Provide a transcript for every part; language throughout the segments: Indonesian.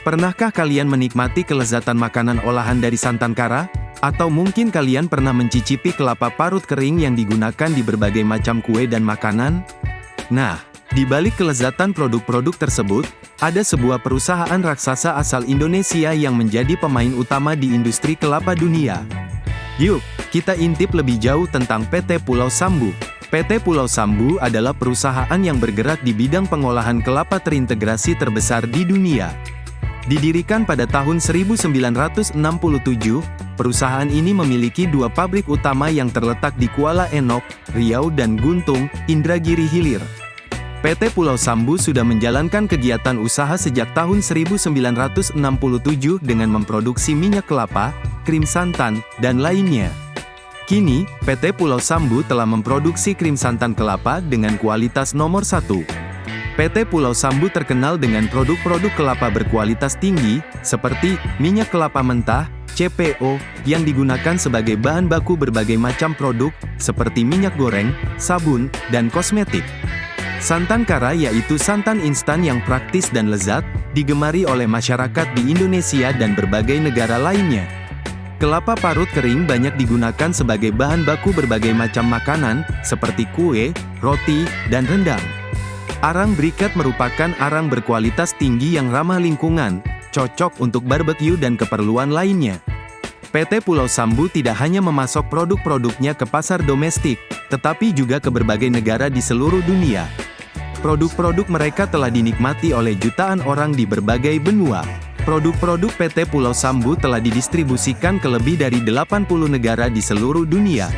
Pernahkah kalian menikmati kelezatan makanan olahan dari santan kara? Atau mungkin kalian pernah mencicipi kelapa parut kering yang digunakan di berbagai macam kue dan makanan? Nah, di balik kelezatan produk-produk tersebut, ada sebuah perusahaan raksasa asal Indonesia yang menjadi pemain utama di industri kelapa dunia. Yuk, kita intip lebih jauh tentang PT Pulau Sambu. PT Pulau Sambu adalah perusahaan yang bergerak di bidang pengolahan kelapa terintegrasi terbesar di dunia. Didirikan pada tahun 1967, perusahaan ini memiliki dua pabrik utama yang terletak di Kuala Enok, Riau dan Guntung, Indragiri Hilir. PT Pulau Sambu sudah menjalankan kegiatan usaha sejak tahun 1967 dengan memproduksi minyak kelapa, krim santan, dan lainnya. Kini, PT Pulau Sambu telah memproduksi krim santan kelapa dengan kualitas nomor 1. PT Pulau Sambu terkenal dengan produk-produk kelapa berkualitas tinggi, seperti minyak kelapa mentah, CPO, yang digunakan sebagai bahan baku berbagai macam produk, seperti minyak goreng, sabun, dan kosmetik. Santan kara yaitu santan instan yang praktis dan lezat, digemari oleh masyarakat di Indonesia dan berbagai negara lainnya. Kelapa parut kering banyak digunakan sebagai bahan baku berbagai macam makanan, seperti kue, roti, dan rendang. Arang briket merupakan arang berkualitas tinggi yang ramah lingkungan, cocok untuk barbeque dan keperluan lainnya. PT Pulau Sambu tidak hanya memasok produk-produknya ke pasar domestik, tetapi juga ke berbagai negara di seluruh dunia. Produk-produk mereka telah dinikmati oleh jutaan orang di berbagai benua. Produk-produk PT Pulau Sambu telah didistribusikan ke lebih dari 80 negara di seluruh dunia.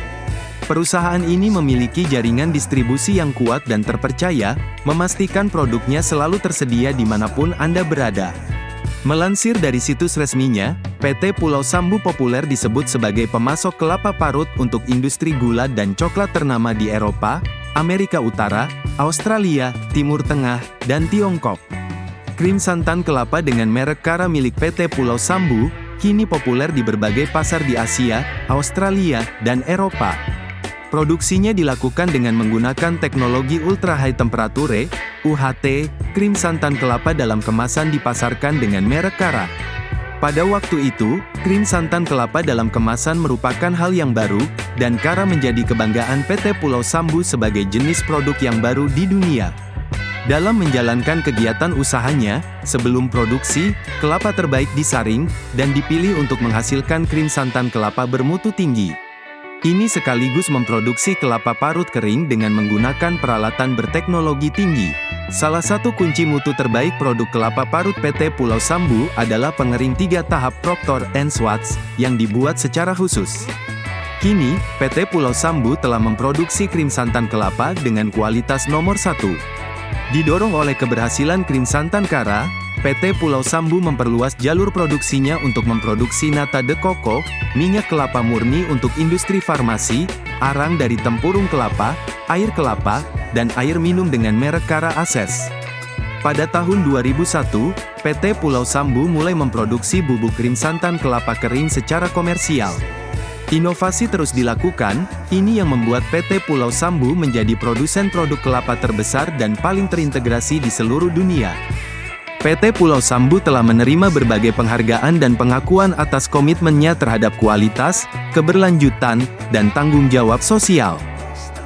Perusahaan ini memiliki jaringan distribusi yang kuat dan terpercaya, memastikan produknya selalu tersedia dimanapun Anda berada. Melansir dari situs resminya, PT Pulau Sambu populer disebut sebagai pemasok kelapa parut untuk industri gula dan coklat ternama di Eropa, Amerika Utara, Australia, Timur Tengah, dan Tiongkok. Krim santan kelapa dengan merek Kara milik PT Pulau Sambu, kini populer di berbagai pasar di Asia, Australia, dan Eropa. Produksinya dilakukan dengan menggunakan teknologi ultra high temperature, UHT, krim santan kelapa dalam kemasan dipasarkan dengan merek Kara. Pada waktu itu, krim santan kelapa dalam kemasan merupakan hal yang baru, dan Kara menjadi kebanggaan PT Pulau Sambu sebagai jenis produk yang baru di dunia. Dalam menjalankan kegiatan usahanya, sebelum produksi, kelapa terbaik disaring, dan dipilih untuk menghasilkan krim santan kelapa bermutu tinggi. Ini sekaligus memproduksi kelapa parut kering dengan menggunakan peralatan berteknologi tinggi. Salah satu kunci mutu terbaik produk kelapa parut PT Pulau Sambu adalah pengering 3 tahap Proctor & Swatch, yang dibuat secara khusus. Kini, PT Pulau Sambu telah memproduksi krim santan kelapa dengan kualitas nomor 1. Didorong oleh keberhasilan krim santan kara, PT Pulau Sambu memperluas jalur produksinya untuk memproduksi nata de coco, minyak kelapa murni untuk industri farmasi, arang dari tempurung kelapa, air kelapa, dan air minum dengan merek Kara Ases. Pada tahun 2001, PT Pulau Sambu mulai memproduksi bubuk krim santan kelapa kering secara komersial. Inovasi terus dilakukan, ini yang membuat PT Pulau Sambu menjadi produsen produk kelapa terbesar dan paling terintegrasi di seluruh dunia. PT Pulau Sambu telah menerima berbagai penghargaan dan pengakuan atas komitmennya terhadap kualitas, keberlanjutan, dan tanggung jawab sosial.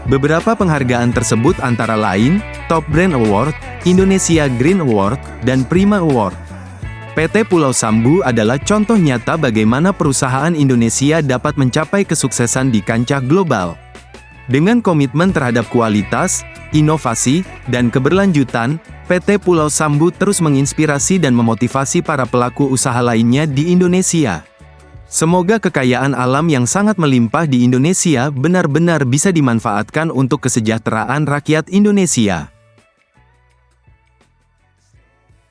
Beberapa penghargaan tersebut antara lain, Top Brand Award, Indonesia Green Award, dan Prima Award. PT Pulau Sambu adalah contoh nyata bagaimana perusahaan Indonesia dapat mencapai kesuksesan di kancah global. Dengan komitmen terhadap kualitas, inovasi, dan keberlanjutan, PT Pulau Sambu terus menginspirasi dan memotivasi para pelaku usaha lainnya di Indonesia. Semoga kekayaan alam yang sangat melimpah di Indonesia benar-benar bisa dimanfaatkan untuk kesejahteraan rakyat Indonesia.